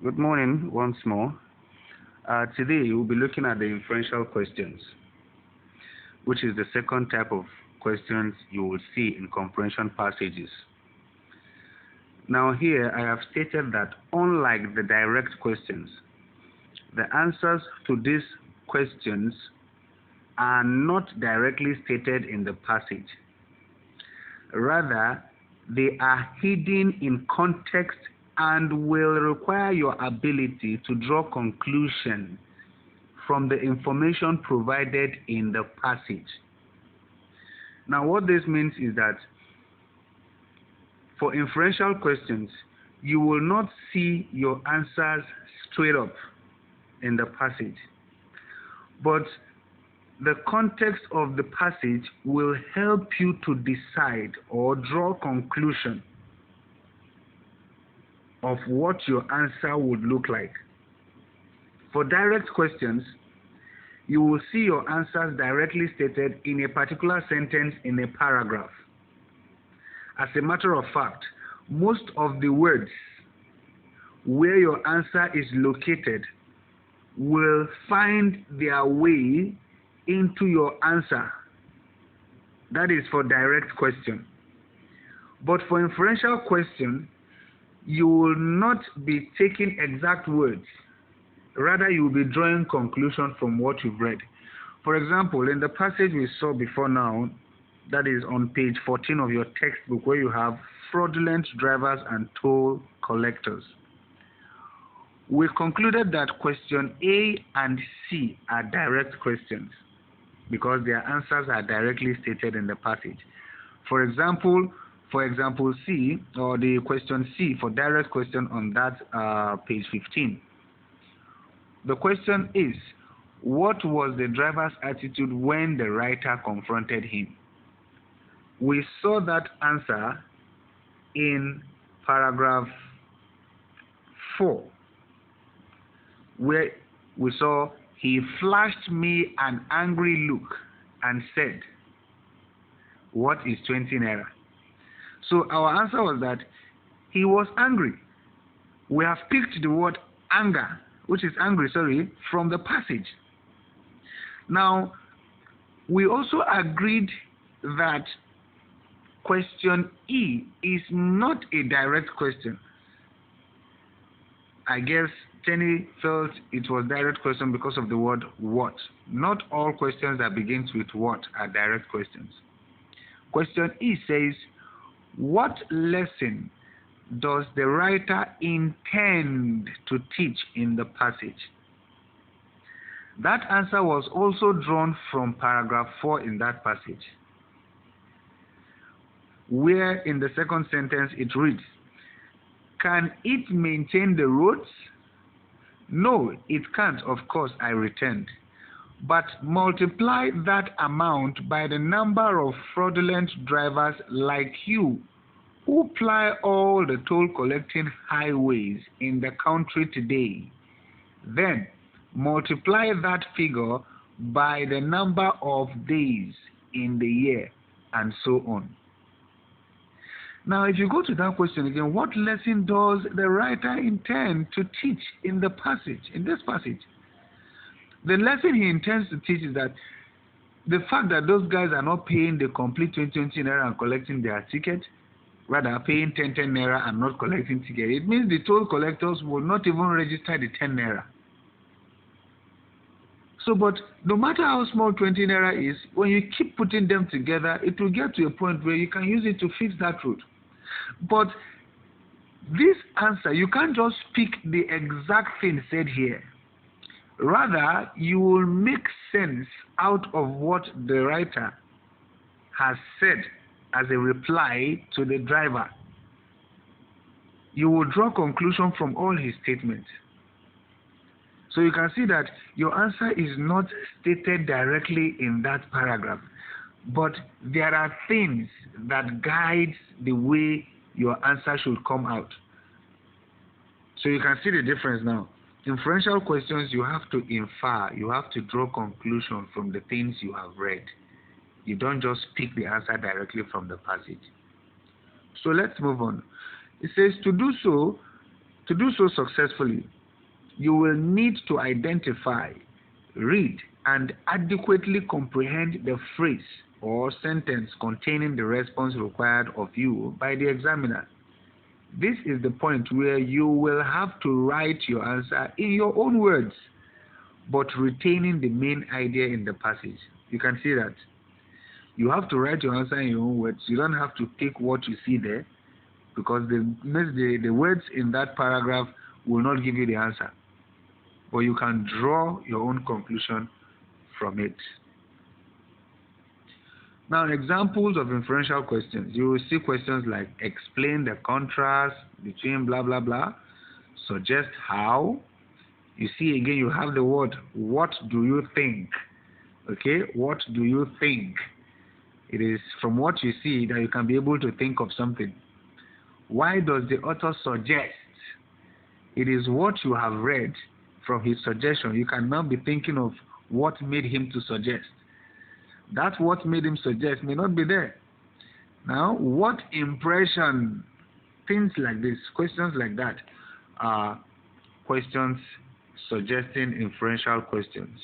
Good morning once more. Today we'll be looking at the inferential questions, which is the second type of questions you will see in comprehension passages. Now here I have stated that unlike the direct questions, the answers to these questions are not directly stated in the passage. Rather, they are hidden in context and will require your ability to draw conclusion from the information provided in the passage. Now, what this means is that for inferential questions, you will not see your answers straight up in the passage, but the context of the passage will help you to decide or draw conclusion of what your answer would look like. For direct questions, you will see your answers directly stated in a particular sentence in a paragraph. As a matter of fact, most of the words where your answer is located will find their way into your answer. That is for direct question. But for inferential question, you will not be taking exact words. Rather, you will be drawing conclusion from what you've read. For example, in the passage we saw before now, that is on page 14 of your textbook, where you have fraudulent drivers and toll collectors. We concluded that question A and C are direct questions because their answers are directly stated in the passage. For example C, or the question C for direct question on that page 15. The question is, what was the driver's attitude when the writer confronted him? We saw that answer in paragraph 4, where we saw, he flashed me an angry look and said, what is 20 naira? So our answer was that he was angry. We have picked the word anger, which is angry, from the passage. Now, we also agreed that question E is not a direct question. I guess Jenny felt it was direct question because of the word what. Not all questions that begins with what are direct questions. Question E says, what lesson does the writer intend to teach in the passage? That answer was also drawn from paragraph 4 in that passage, where in the second sentence it reads, can it maintain the roads? No, it can't, of course, I returned. But multiply that amount by the number of fraudulent drivers like you who ply all the toll collecting highways in the country today. Then multiply that figure by the number of days in the year, and so on. Now, if you go to that question again, what lesson does the writer intend to teach in the passage, in this passage? The lesson he intends to teach is that the fact that those guys are not paying the complete 20 naira and collecting their ticket, rather paying 10 naira and not collecting ticket, it means the toll collectors will not even register the 10 naira. So, but no matter how small 20 naira is, when you keep putting them together, it will get to a point where you can use it to fix that road. But this answer, you can't just pick the exact thing said here. Rather, you will make sense out of what the writer has said as a reply to the driver. You will draw conclusion from all his statements. So you can see that your answer is not stated directly in that paragraph, but there are things that guide the way your answer should come out. So you can see the difference now. Inferential questions, you have to infer, you have to draw conclusion from the things you have read. You don't just pick the answer directly from the passage. So let's move on. It says, to do so, To do so successfully, you will need to identify, read, and adequately comprehend the phrase or sentence containing the response required of you by the examiner. This is the point where you will have to write your answer in your own words, but retaining the main idea in the passage. You can see that. You have to write your answer in your own words. You don't have to take what you see there, because the words in that paragraph will not give you the answer. But you can draw your own conclusion from it. Now, examples of inferential questions. You will see questions like explain the contrast between blah, blah, blah. Suggest how. You see again, you have the word, what do you think? Okay, what do you think? It is from what you see that you can be able to think of something. Why does the author suggest? It is what you have read from his suggestion. You cannot be thinking of what made him to suggest. That what made him suggest may not be there. Now, what impression? Things like this, questions like that are questions suggesting inferential questions,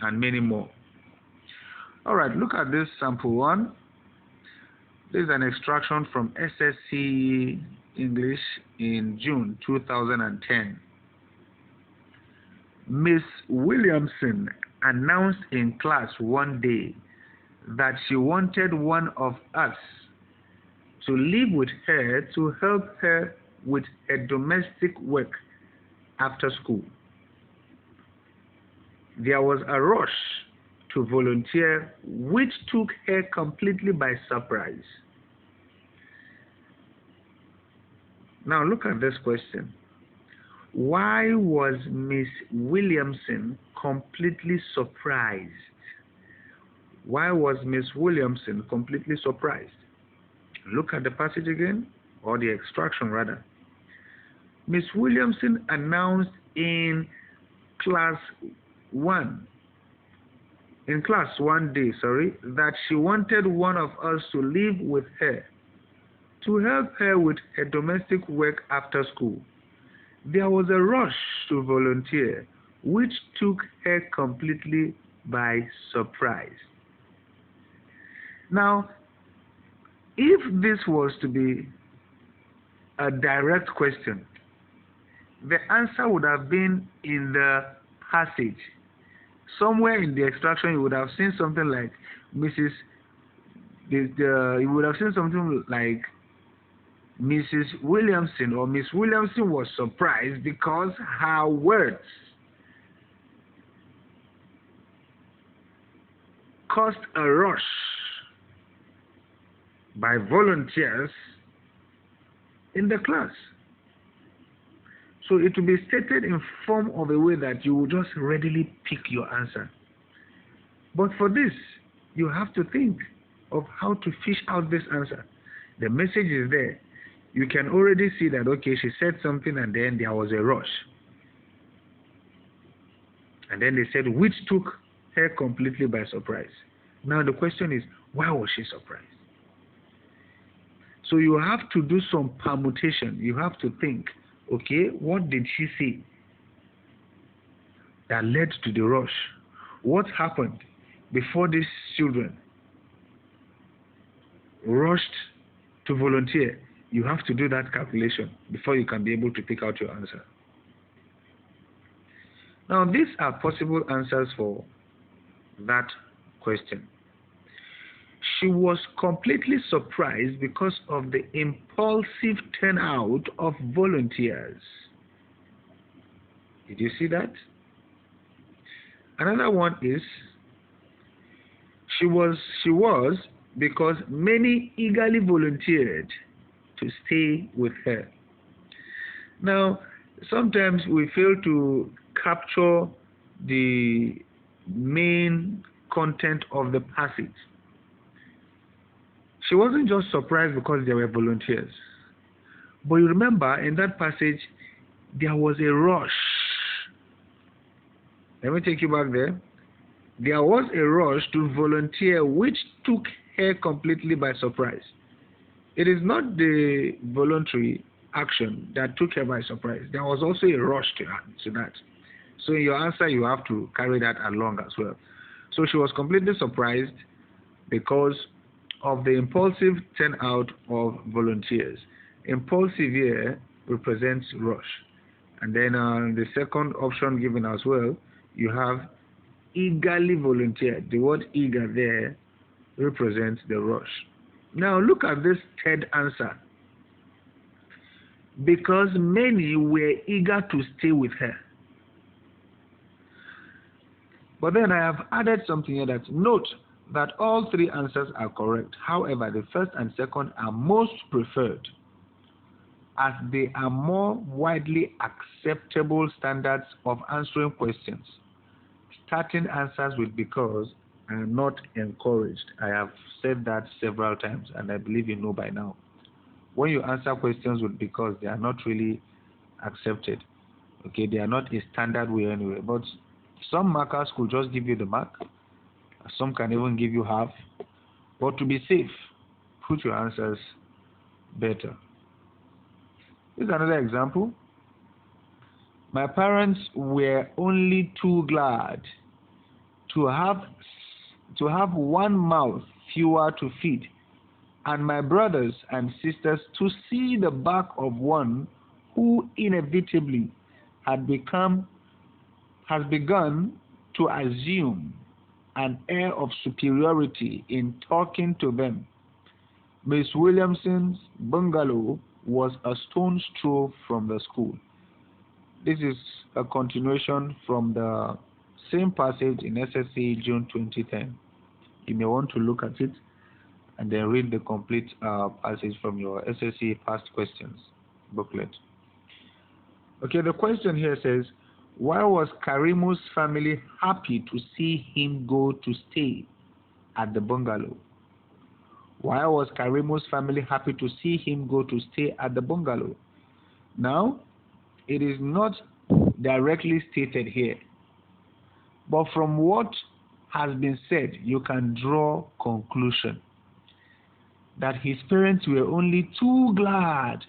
and many more. All right, look at this sample one. This is an extraction from SSC English in June 2010. Miss Williamson announced in class one day that she wanted one of us to live with her to help her with her domestic work after school. There was a rush to volunteer, which took her completely by surprise. Now look at this question. Why was Miss Williamson completely surprised? Why was Miss Williamson completely surprised? Look at the passage again, or the extraction rather. Miss Williamson announced in class one day, that she wanted one of us to live with her, to help her with her domestic work after school. There was a rush to volunteer, which took her completely by surprise. Now, if this was to be a direct question, the answer would have been in the passage. Somewhere in the extraction, you would have seen something like you would have seen something like Mrs. Williamson, or Miss Williamson was surprised because her words caused a rush by volunteers in the class. So it will be stated in form of a way that you will just readily pick your answer. But for this, you have to think of how to fish out this answer. The message is there. You can already see that, okay, she said something and then there was a rush. And then they said, which took her completely by surprise. Now the question is, why was she surprised? So you have to do some permutation. You have to think, okay, what did she say that led to the rush? What happened before these children rushed to volunteer? You have to do that calculation before you can be able to pick out your answer. Now, these are possible answers for that question. She was completely surprised because of the impulsive turnout of volunteers. Did you see that? Another one is, she was because many eagerly volunteered to stay with her. Now, sometimes we fail to capture the main content of the passage. She wasn't just surprised because there were volunteers. But you remember, in that passage, there was a rush. Let me take you back there. There was a rush to volunteer, which took her completely by surprise. It is not the voluntary action that took her by surprise. There was also a rush to that. So in your answer, you have to carry that along as well. So she was completely surprised because of the impulsive turnout of volunteers. Impulsive here represents rush. And then the second option given as well, you have eagerly volunteered. The word eager there represents the rush. Now look at this third answer. Because many were eager to stay with her. But then I have added something here that note that all three answers are correct. However, the first and second are most preferred as they are more widely acceptable standards of answering questions. Starting answers with because are not encouraged. I have said that several times and I believe you know by now. When you answer questions with because, they are not really accepted. Okay, they are not a standard way anyway. But some markers could just give you the mark. Some can even give you half. But to be safe, put your answers better. Here's another example. My parents were only too glad to have one mouth fewer to feed, and my brothers and sisters to see the back of one who inevitably has begun to assume an air of superiority in talking to them. Miss Williamson's bungalow was a stone's throw from the school. This is a continuation from the same passage in SSC June 2010. You may want to look at it and then read the complete passage from your SSC past questions booklet. Okay, the question here says, why was Karimu's family happy to see him go to stay at the bungalow? Why was Karimu's family happy to see him go to stay at the bungalow? Now, it is not directly stated here, but from what has been said, you can draw conclusion that his parents were only too glad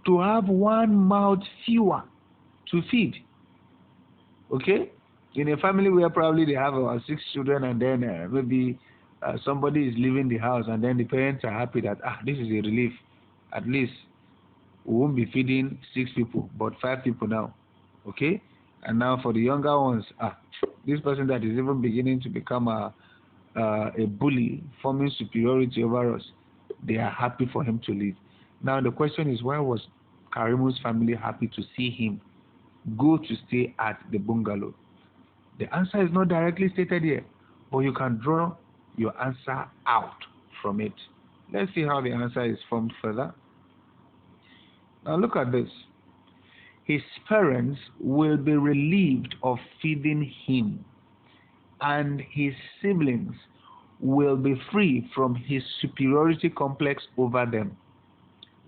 to have one mouth fewer to feed. Okay? In a family where probably they have 6 children and then maybe somebody is leaving the house and then the parents are happy that this is a relief. At least we won't be feeding 6 people but 5 people now. Okay? And now for the younger ones, this person that is even beginning to become a bully, forming superiority over us, they are happy for him to leave. Now the question is, why was Karimu's family happy to see him go to stay at the bungalow? The answer is not directly stated here, but you can draw your answer out from it. Let's see how the answer is formed further. Now look at this. His parents will be relieved of feeding him, and his siblings will be free from his superiority complex over them.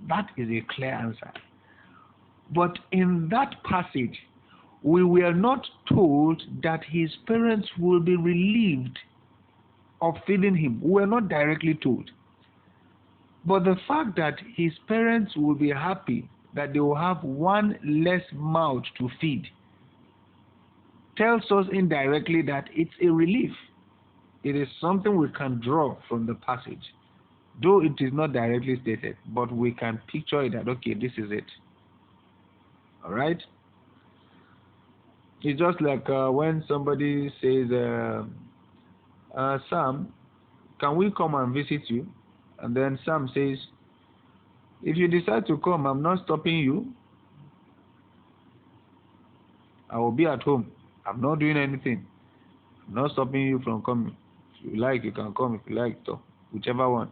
That is a clear answer. But in that passage, we were not told that his parents will be relieved of feeding him. We were not directly told. But the fact that his parents will be happy that they will have one less mouth to feed tells us indirectly that it's a relief. It is something we can draw from the passage. Though it is not directly stated, but we can picture it that, okay, this is it. Alright? It's just like when somebody says, Sam, can we come and visit you? And then Sam says, if you decide to come, I'm not stopping you. I will be at home. I'm not doing anything. I'm not stopping you from coming. If you like, you can come. If you like, to whichever one.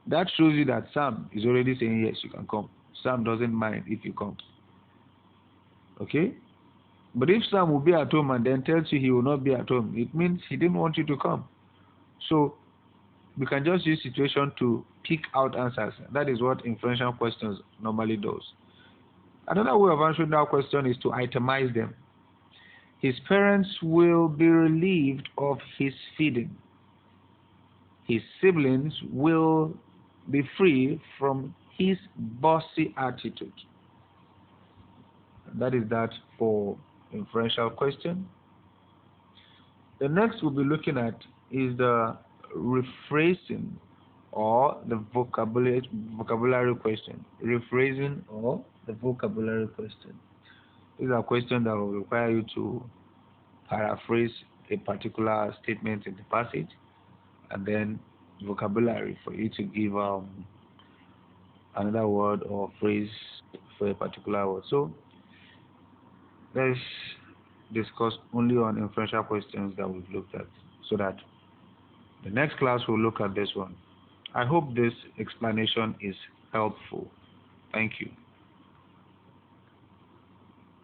That shows you that Sam is already saying, yes, you can come. Sam doesn't mind if you come. Okay? But if Sam will be at home and then tells you he will not be at home, it means he didn't want you to come. So we can just use situation to pick out answers. That is what inferential questions normally does. Another way of answering that question is to itemize them. His parents will be relieved of his feeding. His siblings will be free from his bossy attitude. That is that for inferential question. The next we'll be looking at is the rephrasing or the vocabulary question. Rephrasing or the vocabulary question. These are questions that will require you to paraphrase a particular statement in the passage, and then vocabulary for you to give another word or phrase for a particular word. So let's discuss only on inferential questions that we've looked at, so that the next class will look at this one. I hope this explanation is helpful. Thank you.